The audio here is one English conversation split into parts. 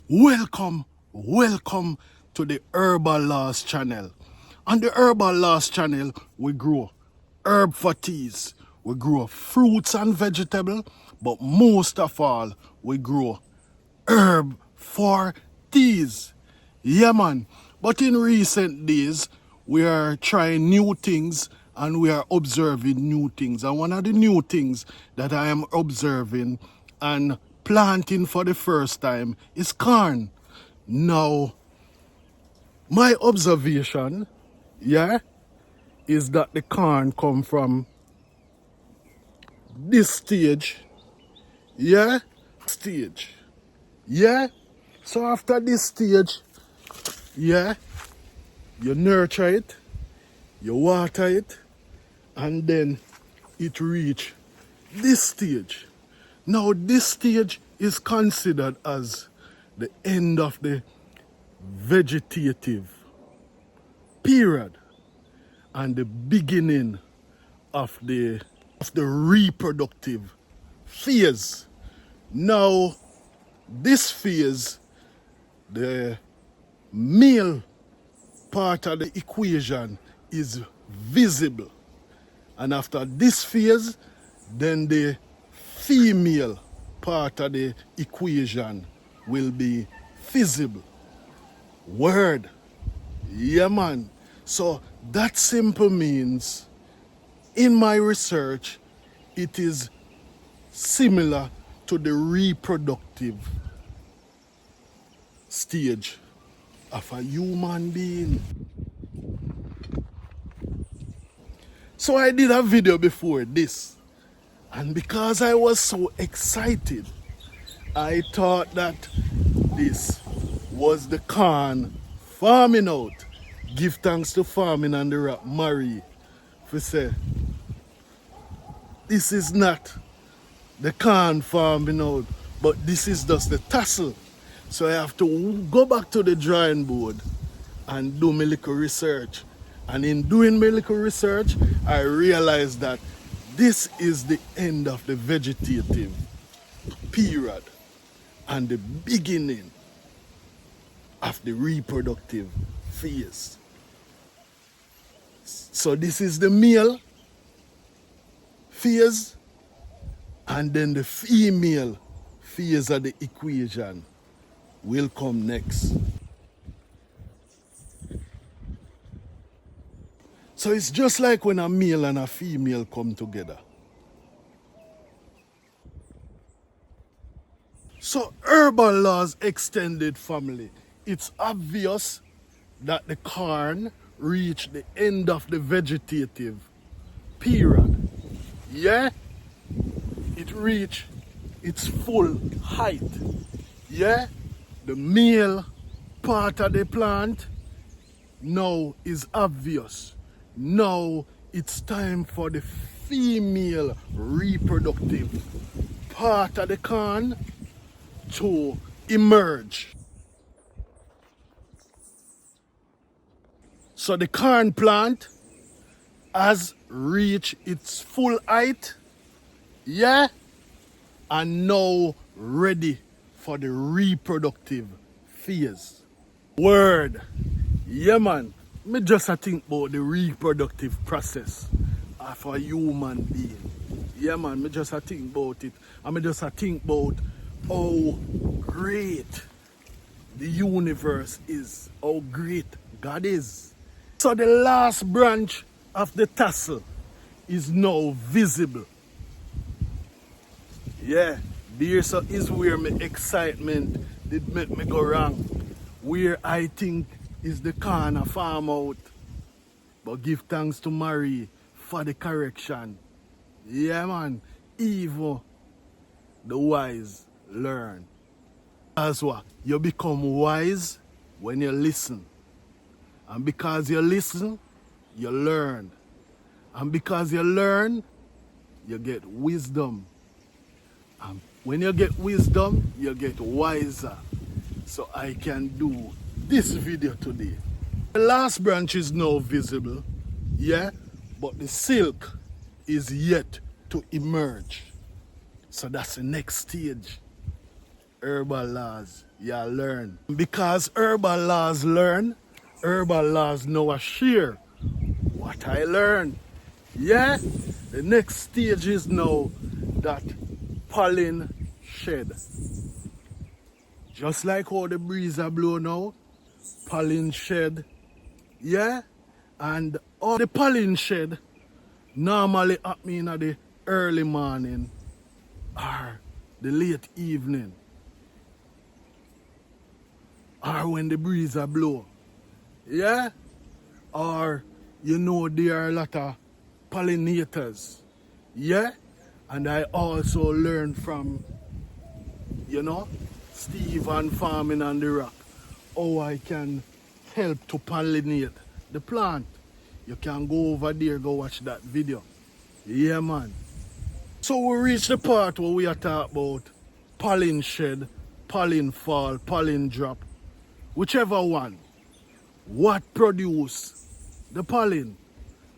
Welcome to the Herbal Laws channel. On the Herbal Laws channel, we grow herb for teas, we grow fruits and vegetables, but most of all, we grow herb for teas. Yeah, man. But in recent days, we are trying new things and we are observing new things. And one of the new things that I am observing and planting for the first time is corn. Now, my observation, is that the corn come from this stage, stage, So after this stage, you nurture it, you water it, and then it reach this stage. Now this stage is considered as the end of the vegetative period and the beginning of the reproductive phase. Now this phase, the male part of the equation is visible, and after this phase, then the female part of the equation will be visible. Word. Yeah, man. So that simple means, in my research, it is similar to the reproductive stage of a human being. So I did a video before this, and because I was so excited, I thought that this was the corn farming out. Give thanks to farming and the rap Marie for say this is not the corn farming out, but this is just the tassel. So I have to go back to the drawing board and do my little research. And in doing my little research, I realized that this is the end of the vegetative period and the beginning of the reproductive phase. So this is the male phase, and then the female phase of the equation will come next. So it's just like when a male and a female come together. So Herbal Laws extended family, it's obvious that the corn reached the end of the vegetative period. Yeah? It reached its full height. Yeah? The male part of the plant now is obvious. Now it's time for the female reproductive part of the corn to emerge. So the corn plant has reached its full height, and now ready for the reproductive phase. Word. Yeah, man. Me just think about the reproductive process of a human being. Yeah, man. Me just think about it. And me just think about how great the universe is, how great God is. So the last branch of the tassel is now visible. Yeah, there so is where my excitement did make me go wrong. Where I think is the corner farm out. But give thanks to Marie for the correction. Yeah, man. Even the wise learn. That's what? You become wise when you listen. And because you listen, you learn. And because you learn, you get wisdom. And when you get wisdom, you get wiser. So I can do this video today. The last branch is now visible, but the silk is yet to emerge. So that's the next stage. herbal laws you learn. Because herbal laws learn, herbal laws know a share what I learned. Yeah? The next stage is now that pollen shed. Just like how the breeze are blow now, pollen shed. Yeah? And all the pollen shed normally happen in the early morning or the late evening or when the breeze are blow. Yeah? Or you know there are a lot of pollinators. Yeah? And I also learned from, you know, Steve and Farming on the Rock how I can help to pollinate the plant. You can go over there, go watch that video. Yeah, man. So we reach the part where we are talking about pollen shed, pollen fall, pollen drop, whichever one. What produce the pollen?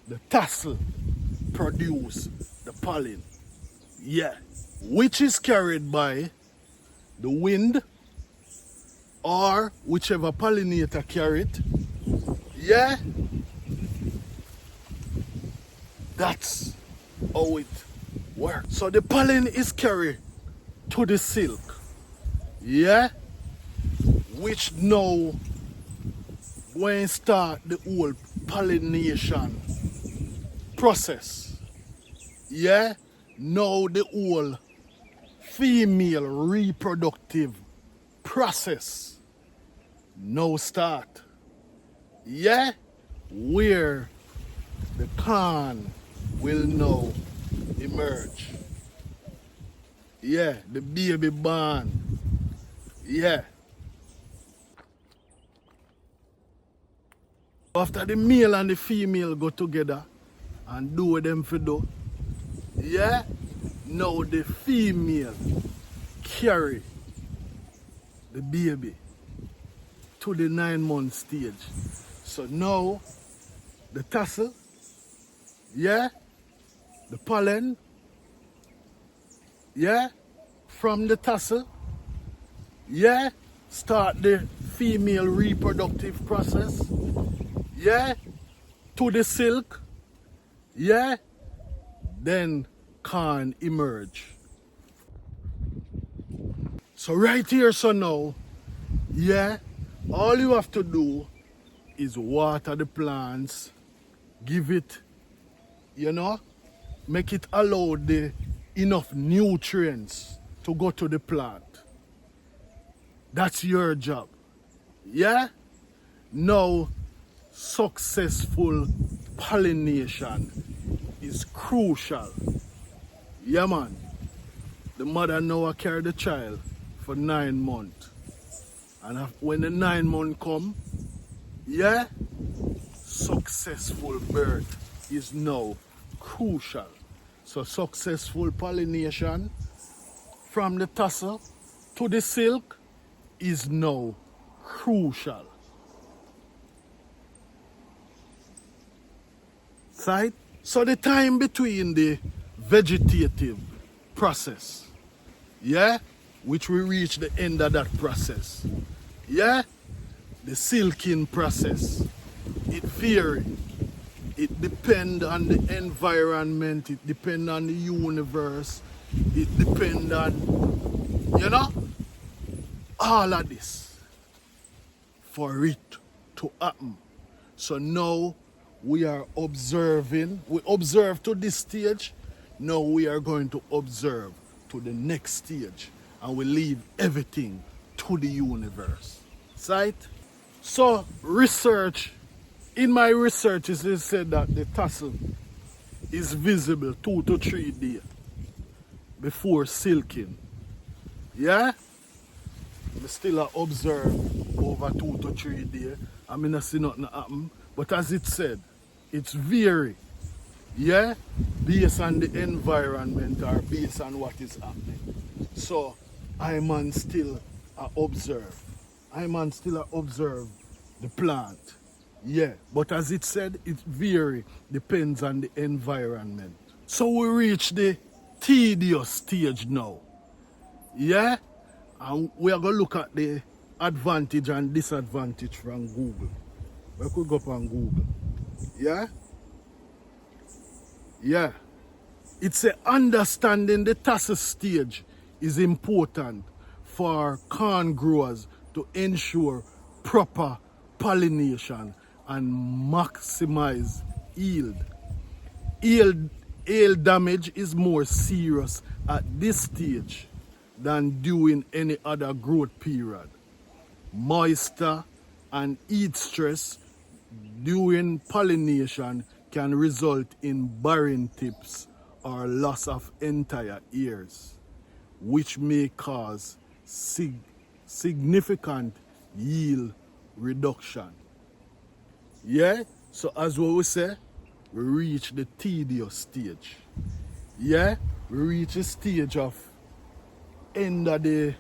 The tassel produce the pollen. Yeah. Which is carried by the wind or whichever pollinator carry it. Yeah. That's how it works. So the pollen is carried to the silk. Yeah. Which now when start the whole pollination process. Yeah. Now the whole female reproductive process now start. Yeah. Where the corn will now emerge. Yeah, the baby born. Yeah. After the male and the female go together and do what them for do, yeah, now the female carry the baby to the 9-month stage. So now the tassel, yeah, the pollen, yeah, from the tassel, yeah, start the female reproductive process, yeah, to the silk, yeah, then corn emerge. So right here, so now, yeah, all you have to do is water the plants, give it, you know, make it allow the enough nutrients to go to the plant. That's your job. Yeah? Now, successful pollination is crucial. Yeah, man. The mother now carry the child for 9 months. And when the 9 months come, yeah, successful birth is now crucial. So successful pollination from the tassel to the silk is now crucial. Right? So the time between the vegetative process, yeah, which we reach the end of that process, yeah, the silking process, it varies. It depends on the environment, it depends on the universe, it depends on, you know, all of this for it to happen. So now we are observing, we observe to this stage, now we are going to observe to the next stage and we leave everything to the universe. Right? So research, in my research it is said that the tassel is visible 2 to 3 days before silking. Yeah? I still observe over 2 to 3 days. I mean, I see nothing happen. But as it said, it's vary. Yeah? Based on the environment or based on what is happening. So I man still observe. I man still observe the plant. Yeah, but as it said, it vary, depends on the environment. So we reach the tedious stage now. Yeah? And we are going to look at the advantage and disadvantage from Google. We could go up on Google. Yeah? Yeah. It's a understanding the tassel stage is important for corn growers to ensure proper pollination and maximize yield. Yield damage is more serious at this stage than during any other growth period. Moisture and heat stress during pollination can result in barren tips or loss of entire ears, which may cause significant yield reduction. Yeah, so as what we say, we reach the tedious stage. Yeah, we reach the stage of end of the,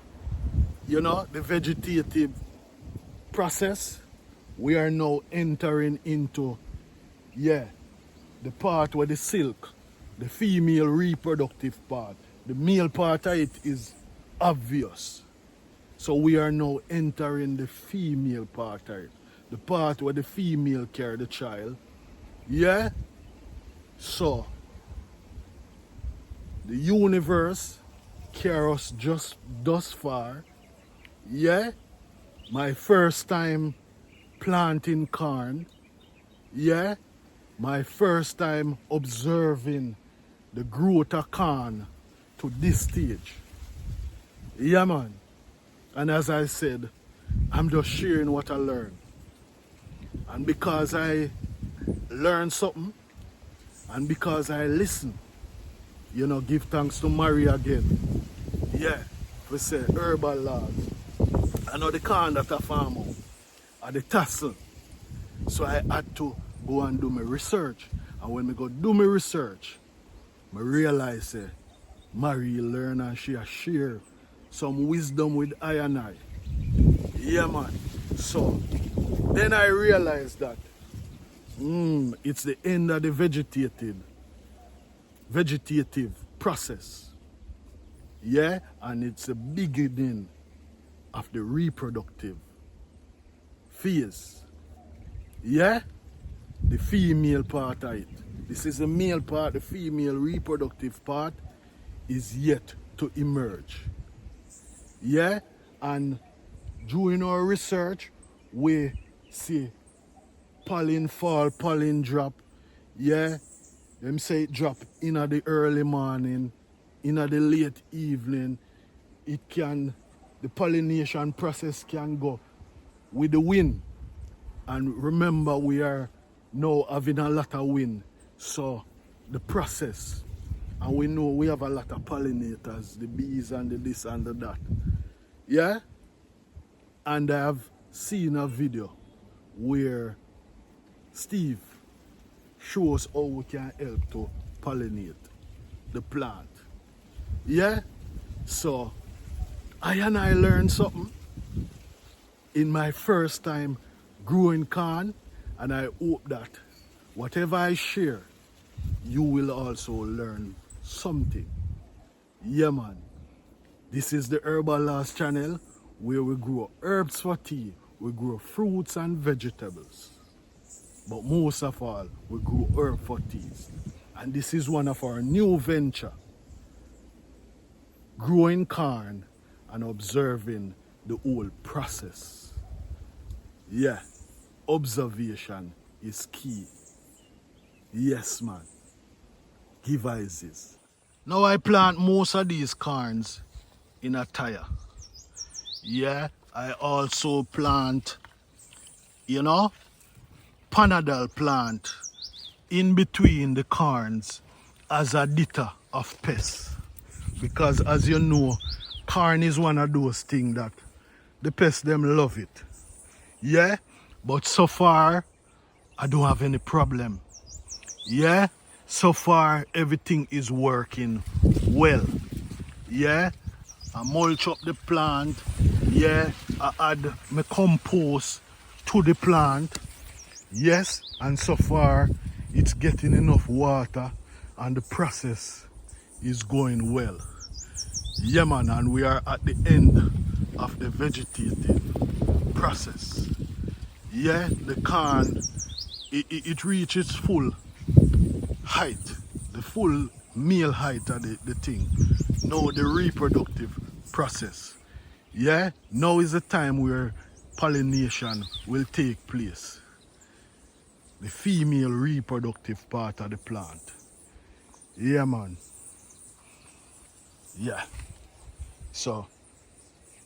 the vegetative process. We are now entering into, the part where the silk, the female reproductive part, the male part of it is obvious. So we are now entering the female part of it, the part where the female carry the child. Yeah? So, the universe carry us just thus far. Yeah? My first time planting corn. Yeah? My first time observing the growth of corn to this stage. Yeah, man. And as I said, I'm just sharing what I learned. And because I learned something, and because I listen, give thanks to Mary again. Yeah, we say herbal laws. I know the corn that I farm out, are the tassel. So I had to go and do my research. And when I go do my research, I realize Mary learn and she share some wisdom with I and I. Yeah, man. So then I realized that it's the end of the vegetative process. Yeah, and it's the beginning of the reproductive phase. Yeah, the female part of it. This is the male part, the female reproductive part is yet to emerge. Yeah, and during our research, we see pollen fall, pollen drop. Yeah, them say it drop in the early morning, in the late evening. The pollination process can go with the wind. And remember, we are now having a lot of wind. So the process, and we know we have a lot of pollinators, the bees and the this and the that. Yeah? And I have seen a video where Steve shows how we can help to pollinate the plant. Yeah? So I learned something in my first time growing corn, and I hope that whatever I share, you will also learn something. Yeah, man. This is the Herbal Laws channel where we grow herbs for tea, we grow fruits and vegetables. But most of all, we grow herb for teas. And this is one of our new venture. Growing corn and observing the whole process. Yeah, observation is key. Yes, man. Devices. Now I plant most of these corns in a tire. Yeah, I also plant, Panadol plant in between the corns as a deter of pests. Because as you know, corn is one of those things that the pests them love it. Yeah, but so far I don't have any problem. Yeah, so far everything is working well. Yeah, I mulch up the plant. Yeah, I add my compost to the plant. Yes, and so far it's getting enough water and the process is going well. Yeah, man, and we are at the end of the vegetative process. Yeah, the corn, it reaches full height, the full male height of the thing. Now the reproductive process. Yeah, now is the time where pollination will take place. The female reproductive part of the plant. Yeah, man. Yeah. So,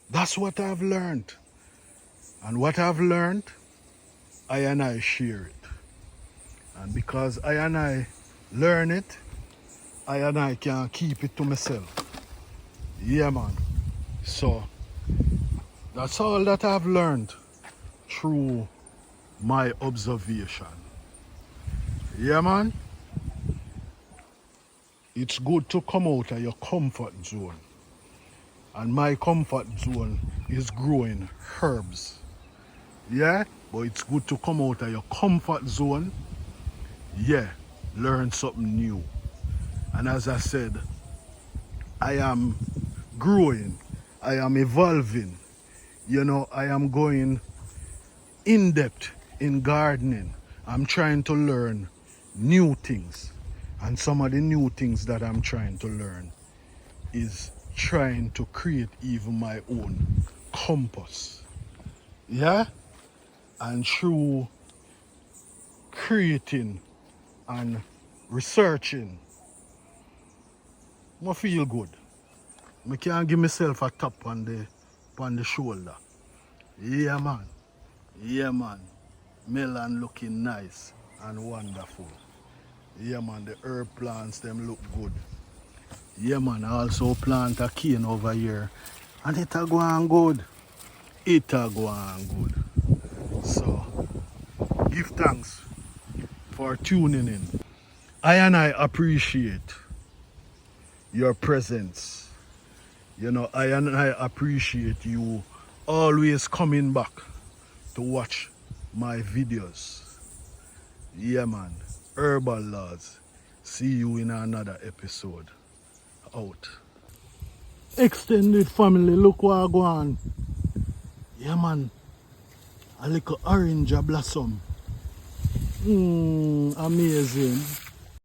that's what I've learned. And what I've learned, I share it. And because I learn it, I can keep it to myself. Yeah, man. So, that's all that I've learned through my observation. Yeah, man. It's good to come out of your comfort zone. And my comfort zone is growing herbs. Yeah, but it's good to come out of your comfort zone. Yeah, learn something new. And as I said, I am growing. I am evolving. You know, I am going in depth in gardening. I'm trying to learn new things. And some of the new things that I'm trying to learn is trying to create even my own compost. Yeah? And through creating and researching, I feel good. I can give myself a tap on the shoulder. Yeah, man. Yeah, man. Melon looking nice and wonderful. Yeah, man. The herb plants, them look good. Yeah, man. I also plant a cane over here. And it a go on good. It a go on good. So, give thanks for tuning in. I appreciate your presence. You know, I appreciate you always coming back to watch my videos. Yeah, man. Herbal Laws. See you in another episode. Out. Extended family, look what I go on. Yeah, man. A little orange blossom. Amazing.